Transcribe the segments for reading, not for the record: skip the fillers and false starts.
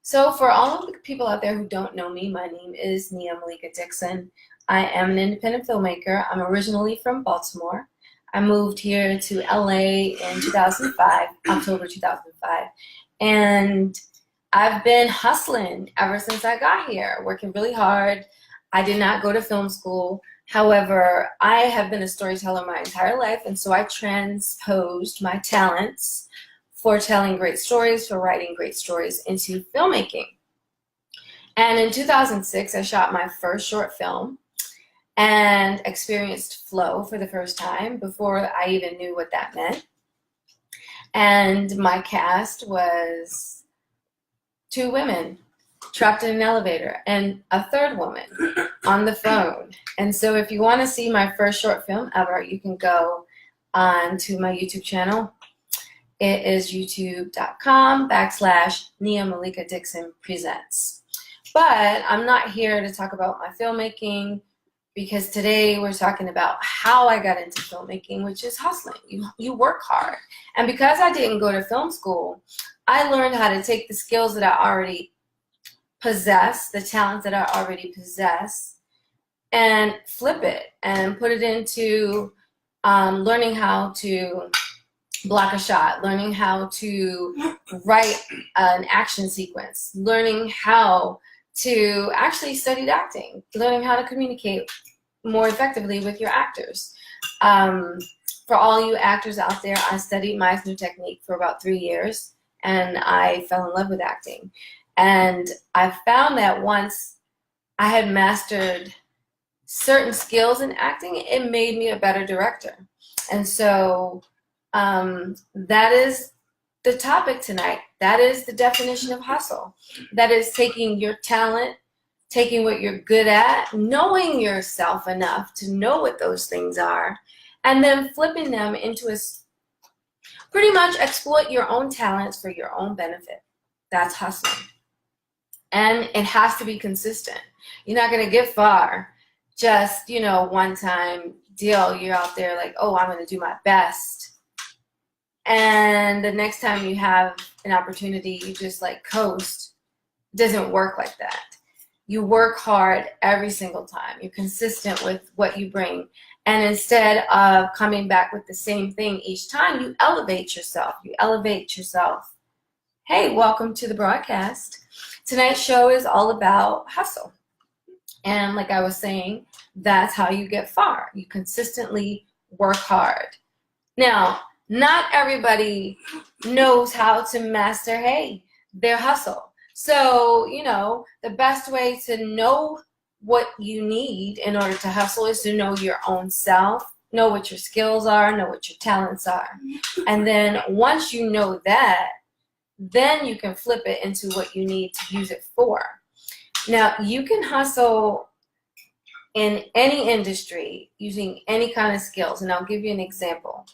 So for all of the people out there who don't know me, my name is Nia Malika Dixon. I am an independent filmmaker. I'm originally from Baltimore. I moved here to LA in 2005, October 2005. And I've been hustling ever since I got here, working really hard. I did not go to film school. However, I have been a storyteller my entire life, and so I transposed my talents for telling great stories, for writing great stories into filmmaking. And in 2006, I shot my first short film and experienced flow for the first time before I even knew what that meant. And my cast was 2 women trapped in an elevator and a 3rd woman on the phone. And so if you want to see my first short film ever, you can go on to my YouTube channel. It is youtube.com/Nia Malika Dixon Presents. But I'm not here to talk about my filmmaking, because today we're talking about how I got into filmmaking, which is hustling. You work hard. And because I didn't go to film school, I learned how to take the skills that I already possess, the talents that I already possess, and flip it and put it into learning how to block a shot, learning how to write an action sequence, learning how to actually study acting, learning how to communicate more effectively with your actors. For all you actors out there, I studied Meisner technique for about 3 years, and I fell in love with acting. And I found that once I had mastered certain skills in acting, it made me a better director. And so that is the topic tonight. That is the definition of hustle. That is taking your talent, taking what you're good at, knowing yourself enough to know what those things are, and then flipping them into pretty much exploit your own talents for your own benefit. That's hustling. And it has to be consistent. You're not going to get far just, one time deal. You're out there like, oh, I'm going to do my best. And the next time you have an opportunity, you just like coast. It doesn't work like that. You work hard every single time. You're consistent with what you bring. And instead of coming back with the same thing each time, you elevate yourself. You elevate yourself. Hey, welcome to the broadcast. Tonight's show is all about hustle. And like I was saying, that's how you get far. You consistently work hard. Now, not everybody knows how to master, their hustle. So, the best way to know what you need in order to hustle is to know your own self, know what your skills are, know what your talents are. And then once you know that, then you can flip it into what you need to use it for. Now, you can hustle in any industry using any kind of skills, and I'll give you an example.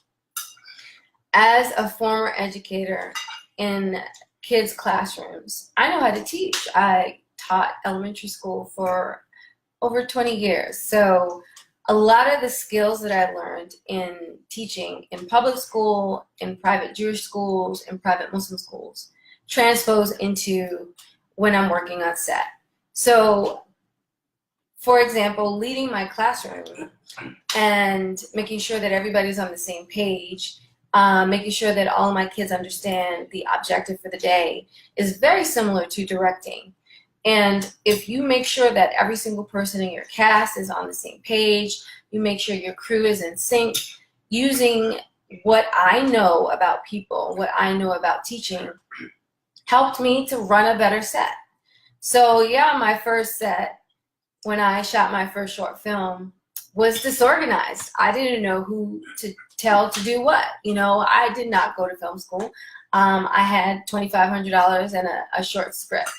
As a former educator in kids' classrooms, I know how to teach. I taught elementary school for over 20 years. So a lot of the skills that I learned in teaching in public school, in private Jewish schools, in private Muslim schools, transpose into when I'm working on set. So, for example, leading my classroom and making sure that everybody's on the same page, making sure that all of my kids understand the objective for the day is very similar to directing. And if you make sure that every single person in your cast is on the same page, you make sure your crew is in sync, using what I know about people, what I know about teaching, helped me to run a better set. So yeah, my first set, when I shot my first short film, was disorganized. I didn't know who to tell to do what. I did not go to film school. I had $2,500 and a short script.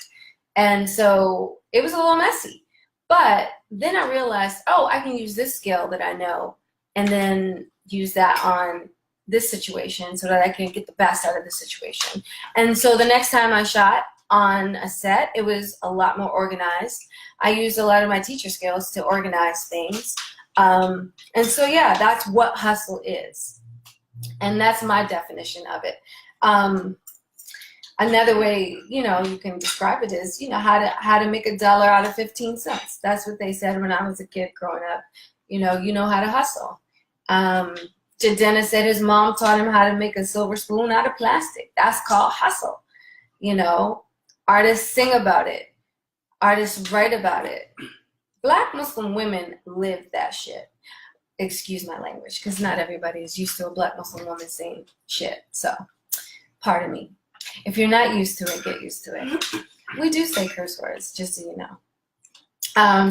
And so it was a little messy. But then I realized, I can use this skill that I know and then use that on this situation so that I can get the best out of the situation. And so the next time I shot on a set, it was a lot more organized. I used a lot of my teacher skills to organize things. And so, yeah, that's what hustle is. And that's my definition of it. Another way, you know, you can describe it is, you know, how to make $1 out of 15 cents. That's what they said when I was a kid growing up. You know how to hustle. Dennis said his mom taught him how to make a silver spoon out of plastic. That's called hustle. You know, artists sing about it. Artists write about it. Black Muslim women live that shit. Excuse my language, because not everybody is used to a Black Muslim woman saying shit. So, pardon me. If you're not used to it, get used to it. We do say curse words, just so you know.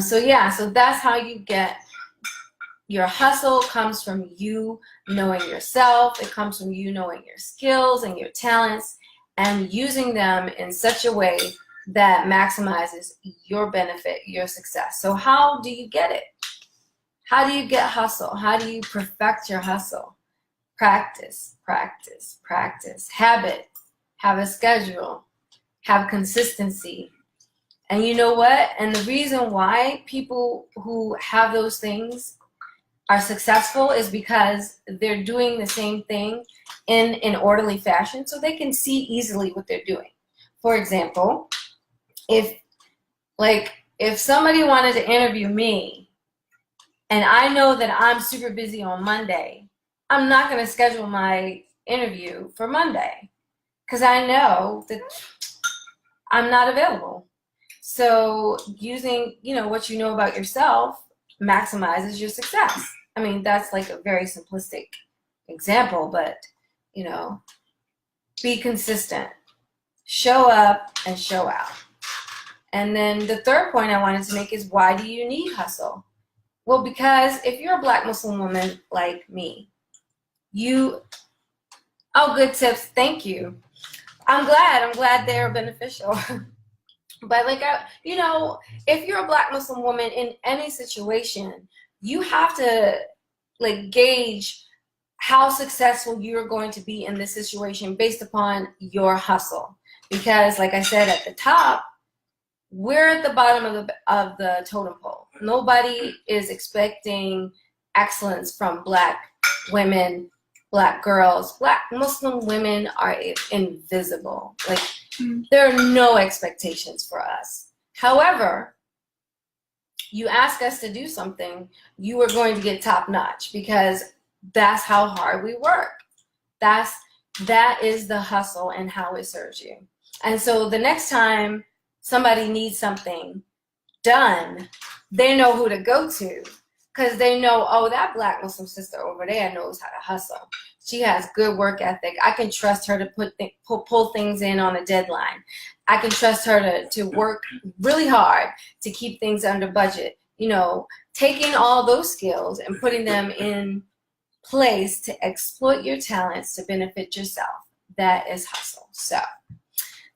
So that's how you get your hustle. Comes from you knowing yourself. It comes from you knowing your skills and your talents and using them in such a way that maximizes your benefit, your success. So how do you get it? How do you get hustle? How do you perfect your hustle? Practice, practice, practice. Habit. Have a schedule. Have consistency. And you know what? And the reason why people who have those things are successful is because they're doing the same thing in an orderly fashion so they can see easily what they're doing. For example, if somebody wanted to interview me and I know that I'm super busy on Monday, I'm not going to schedule my interview for Monday because I know that I'm not available. So using, what you know about yourself maximizes your success. I mean, that's like a very simplistic example, but, be consistent. Show up and show out. And then the third point I wanted to make is, why do you need hustle? Well, because if you're a Black Muslim woman like me, good tips, thank you. I'm glad they're beneficial. But if you're a Black Muslim woman in any situation, you have to gauge how successful you're going to be in this situation based upon your hustle. Because like I said at the top, we're at the bottom of the totem pole. Nobody is expecting excellence from Black women, Black girls. Black Muslim women are invisible. There are no expectations for us. However, you ask us to do something, you are going to get top notch because that's how hard we work. That is the hustle and how it serves you. And so the next time somebody needs something done, they know who to go to because they know, that Black Muslim sister over there knows how to hustle. She has good work ethic. I can trust her to pull things in on a deadline. I can trust her to work really hard to keep things under budget. Taking all those skills and putting them in place to exploit your talents to benefit yourself. That is hustle. So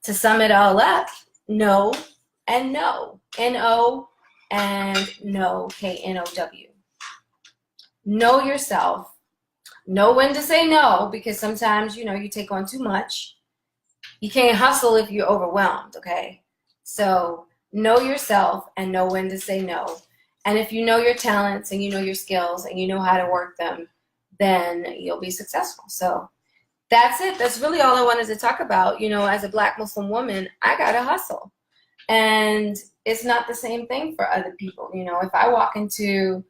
to sum it all up, know and know. N-O and know, K-N-O-W. Know yourself. Know when to say no, because sometimes, you take on too much. You can't hustle if you're overwhelmed, okay? So know yourself and know when to say no. And if you know your talents and you know your skills and you know how to work them, then you'll be successful. So that's it. That's really all I wanted to talk about. As a Black Muslim woman, I got to hustle. And it's not the same thing for other people. If I walk into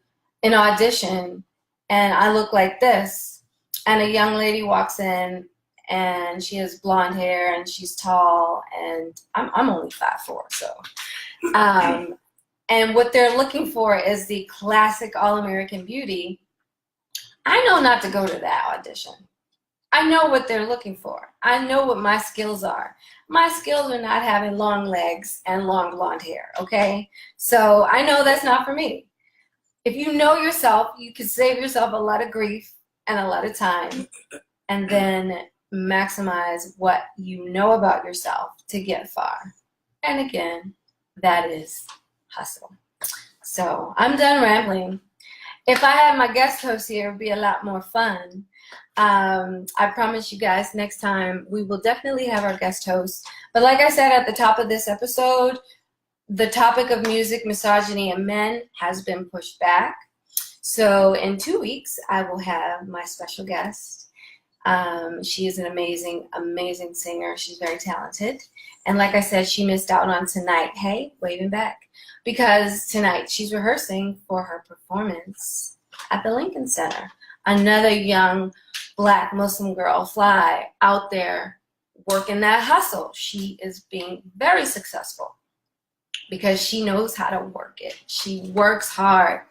an audition and I look like this, and a young lady walks in and she has blonde hair and she's tall, and I'm only 5'4", so and what they're looking for is the classic all-American beauty, I know not to go to that audition. I know what they're looking for. I know what my skills are. My skills are not having long legs and long blonde hair, okay? So I know that's not for me. If you know yourself, you can save yourself a lot of grief and a lot of time, and then maximize what you know about yourself to get far. And again, that is hustle. So I'm done rambling. If I had my guest host here, it would be a lot more fun. I promise you guys next time we will definitely have our guest host. But like I said at the top of this episode, the topic of music, misogyny, and men has been pushed back. So in 2 weeks, I will have my special guest. She is an amazing, amazing singer. She's very talented. And like I said, she missed out on tonight. Hey, waving back. Because tonight she's rehearsing for her performance at the Lincoln Center. Another young Black Muslim girl, fly, out there working that hustle. She is being very successful because she knows how to work it. She works hard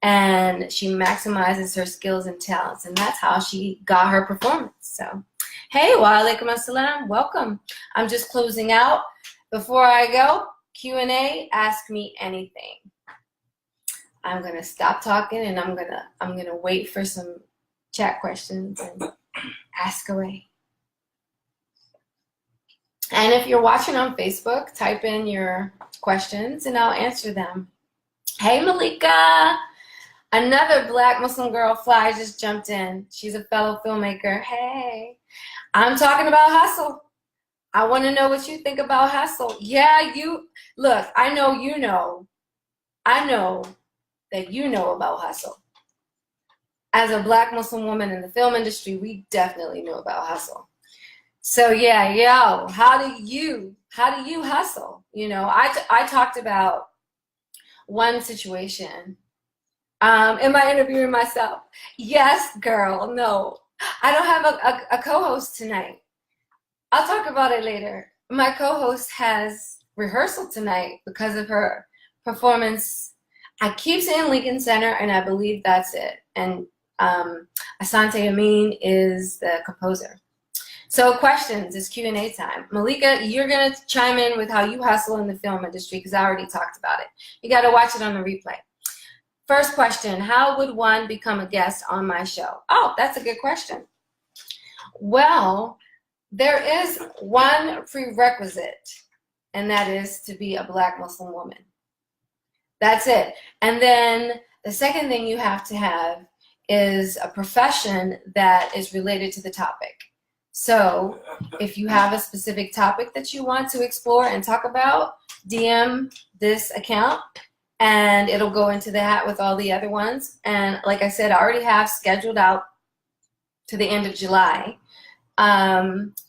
and she maximizes her skills and talents, and that's how she got her performance. So, hey, wa alaikum assalam, welcome. I'm just closing out. Before I go, Q&A, ask me anything. I'm gonna stop talking and I'm gonna wait for some chat questions and ask away. And if you're watching on Facebook, type in your questions and I'll answer them. Hey, Malika. Another Black Muslim girl, Fly, just jumped in. She's a fellow filmmaker. Hey, I'm talking about hustle. I want to know what you think about hustle. Yeah, look, I know you know. I know that you know about hustle. As a Black Muslim woman in the film industry, we definitely know about hustle. So yeah, yo, how do you hustle? You know, I talked about one situation. Am I interviewing myself? Yes, girl, no. I don't have a co-host tonight. I'll talk about it later. My co-host has rehearsal tonight because of her performance. I keep saying Lincoln Center, and I believe that's it. And Asante Amin is the composer. So questions, it's Q&A time. Malika, you're going to chime in with how you hustle in the film industry because I already talked about it. You got to watch it on the replay. First question, how would one become a guest on my show? Oh, that's a good question. Well, there is one prerequisite, and that is to be a Black Muslim woman. That's it. And then the second thing you have to have is a profession that is related to the topic. So if you have a specific topic that you want to explore and talk about, DM this account and it'll go into the hat with all the other ones. And like I said, I already have scheduled out to the end of July.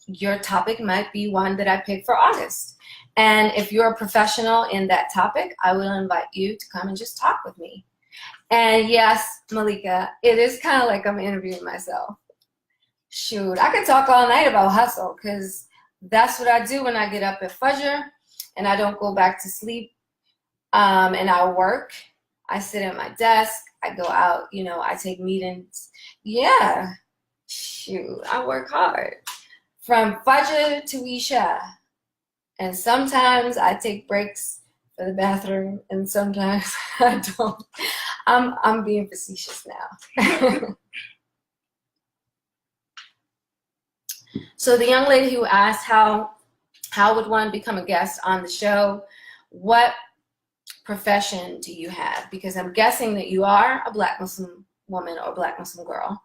Your topic might be one that I pick for August. And if you're a professional in that topic, I will invite you to come and just talk with me. And yes, Malika, it is kind of like I'm interviewing myself. Shoot, I could talk all night about hustle because that's what I do when I get up at Fajr and I don't go back to sleep. And I work. I sit at my desk. I go out, you know, I take meetings. Yeah, shoot, I work hard. From Fajr to Isha. And sometimes I take breaks for the bathroom and sometimes I don't. I'm being facetious now. So the young lady who asked how would one become a guest on the show, what profession do you have? Because I'm guessing that you are a Black Muslim woman or Black Muslim girl.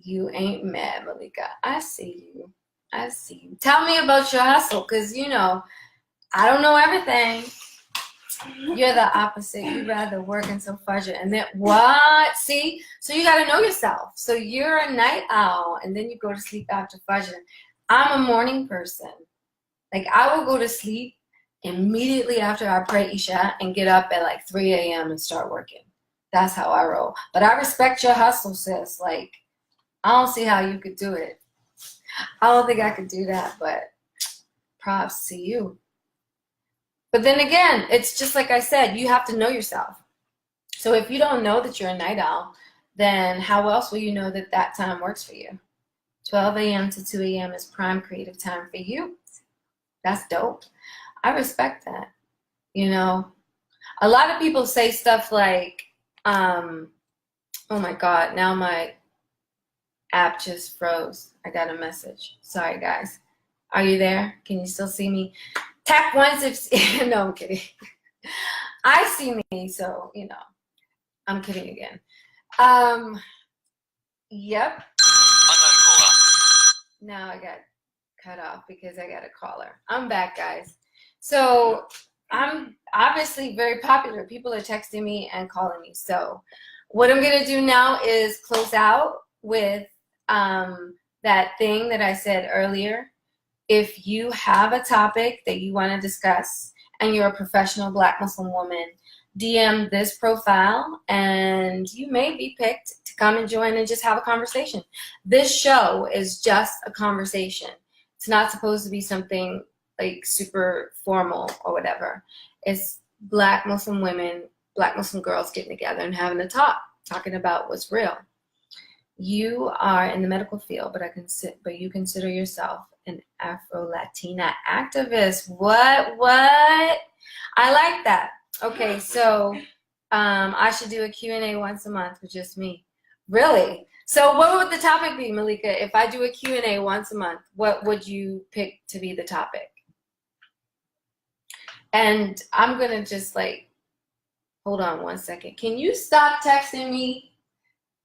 You ain't mad, Malika. I see you. I see you. Tell me about your hustle, because, you know, I don't know everything. You're the opposite. You'd rather work until Fajr. And then, what? See? So you got to know yourself. So you're a night owl, and then you go to sleep after Fajr. I'm a morning person. Like, I will go to sleep immediately after I pray Isha and get up at like 3 a.m. and start working. That's how I roll. But I respect your hustle, sis. Like, I don't see how you could do it. I don't think I could do that, but props to you. But then again, it's just like I said, you have to know yourself. So if you don't know that you're a night owl, then how else will you know that that time works for you? 12 a.m. to 2 a.m. is prime creative time for you. That's dope. I respect that. You know, a lot of people say stuff like, oh my God, now my app just froze. I got a message. Sorry, guys. Are you there? Can you still see me? Tap once if, no, I'm kidding. I see me, so, you know, I'm kidding again. Yep. Now I got cut off because I got a caller. I'm back, guys. So I'm obviously very popular. People are texting me and calling me. So what I'm going to do now is close out with that thing that I said earlier. If you have a topic that you want to discuss and you're a professional Black Muslim woman, DM this profile and you may be picked to come and join and just have a conversation. This show is just a conversation. It's not supposed to be something like super formal or whatever. It's Black Muslim women, Black Muslim girls getting together and having a talk, talking about what's real. You are in the medical field, but you consider yourself an Afro-Latina activist. What? I like that. Okay, so I should do a Q&A once a month with just me. Really? So what would the topic be, Malika? If I do a Q&A once a month, what would you pick to be the topic? And I'm going to just like, hold on one second. Can you stop texting me?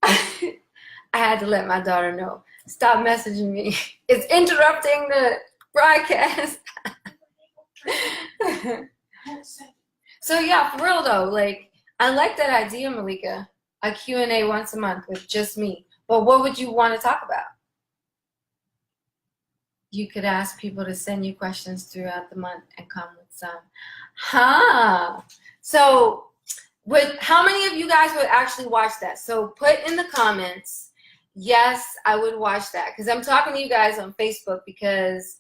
I had to let my daughter know. Stop messaging me. It's interrupting the broadcast. So yeah, for real though, like I like that idea, Malika. A Q&A once a month with just me. But what would you want to talk about? You could ask people to send you questions throughout the month and come with some. So how many of you guys would actually watch that? So put in the comments, yes, I would watch that. Because I'm talking to you guys on Facebook because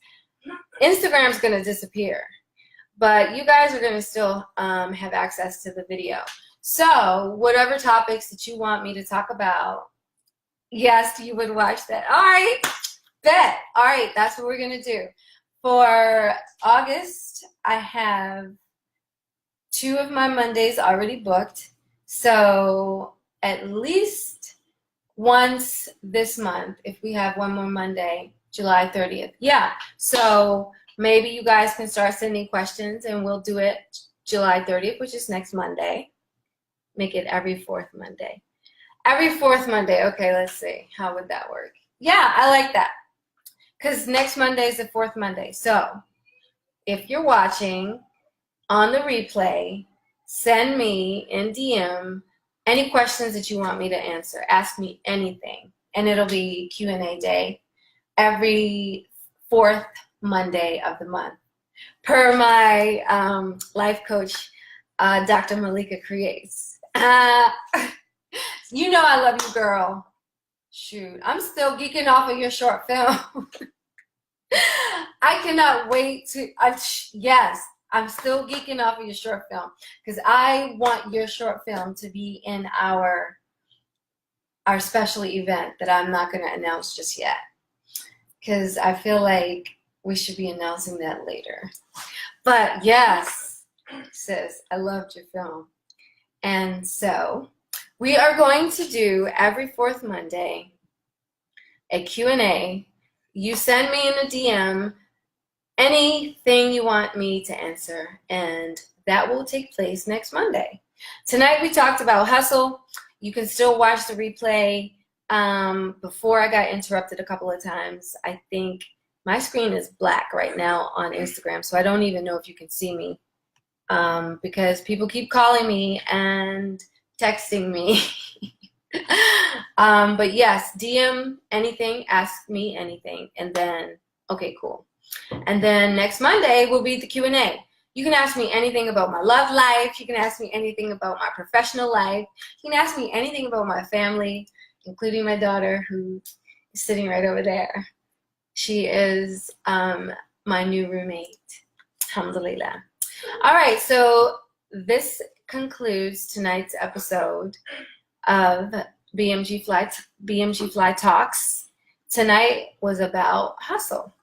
Instagram's going to disappear. But you guys are going to still have access to the video. So whatever topics that you want me to talk about, yes, you would watch that. All right, bet. All right, that's what we're going to do. For August, I have 2 of my Mondays already booked. So at least once this month, if we have one more Monday, July 30th. Yeah, so maybe you guys can start sending questions and we'll do it July 30th, which is next Monday. Make it every 4th Monday. Every 4th Monday. Okay, let's see. How would that work? Yeah, I like that. Because next Monday is the 4th Monday. So if you're watching on the replay, send me in DM any questions that you want me to answer. Ask me anything. And it'll be Q&A day every 4th Monday of the month. Per my life coach, Dr. Malika Creates. You know I love you, girl. Shoot, I'm still geeking off of your short film. I cannot wait to, yes, I'm still geeking off of your short film because I want your short film to be in our special event that I'm not going to announce just yet because I feel like we should be announcing that later. But yes, sis, I loved your film. And so we are going to do every 4th Monday a Q&A. You send me in a DM anything you want me to answer, and that will take place next Monday. Tonight we talked about hustle. You can still watch the replay. Before I got interrupted a couple of times, I think my screen is black right now on Instagram, so I don't even know if you can see me because people keep calling me and texting me. But yes, DM anything, ask me anything, and then, okay, cool. And then next Monday will be the Q&A. You can ask me anything about my love life. You can ask me anything about my professional life. You can ask me anything about my family, including my daughter who is sitting right over there. She is my new roommate. Alhamdulillah. All right, so this concludes tonight's episode of BMG Fly Talks. Tonight was about hustle.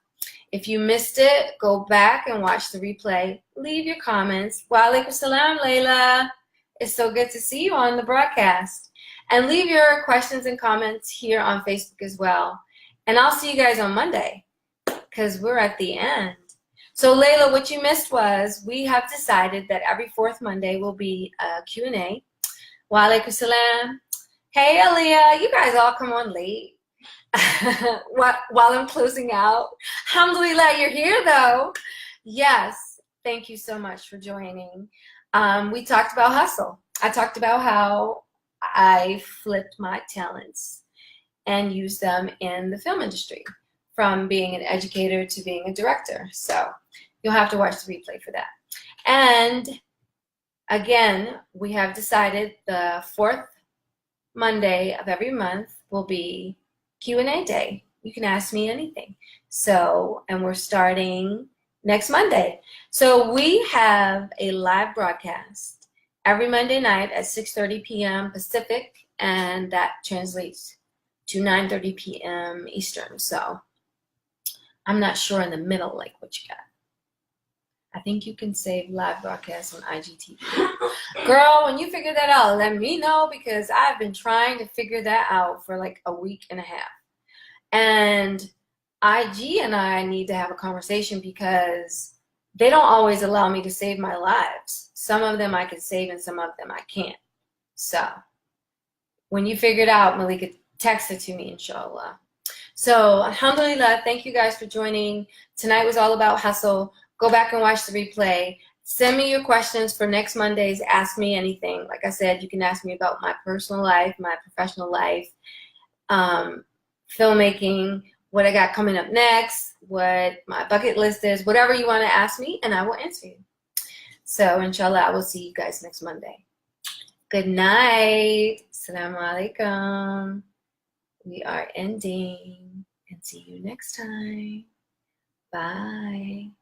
If you missed it, go back and watch the replay. Leave your comments. Wa alaikum salam, Layla. It's so good to see you on the broadcast. And leave your questions and comments here on Facebook as well. And I'll see you guys on Monday because we're at the end. So Layla, what you missed was we have decided that every 4th Monday will be a Q&A. Wa alaikum salam. Hey, Aliyah, you guys all come on late while I'm closing out. Alhamdulillah, you're here though. Yes, thank you so much for joining. We talked about hustle. I talked about how I flipped my talents and use them in the film industry, from being an educator to being a director. So you'll have to watch the replay for that. And again, we have decided the fourth Monday of every month will be Q&A day. You can ask me anything. So, and we're starting next Monday. So we have a live broadcast every Monday night at 6:30 p.m. Pacific, and that translates to 9:30 p.m. Eastern. So I'm not sure in the middle like what you got. I think you can save live broadcasts on IGTV. Girl, when you figure that out, let me know, because I've been trying to figure that out for like a week and a half. And IG and I need to have a conversation, because they don't always allow me to save my lives. Some of them I can save and some of them I can't. So when you figure it out, Malika, text it to me, inshallah. So alhamdulillah, thank you guys for joining. Tonight was all about hustle. Go back and watch the replay. Send me your questions for next Monday's Ask Me Anything. Like I said, you can ask me about my personal life, my professional life, filmmaking, what I got coming up next, what my bucket list is, whatever you want to ask me, and I will answer you. So inshallah, I will see you guys next Monday. Good night. Assalamu alaikum. We are ending, and see you next time. Bye.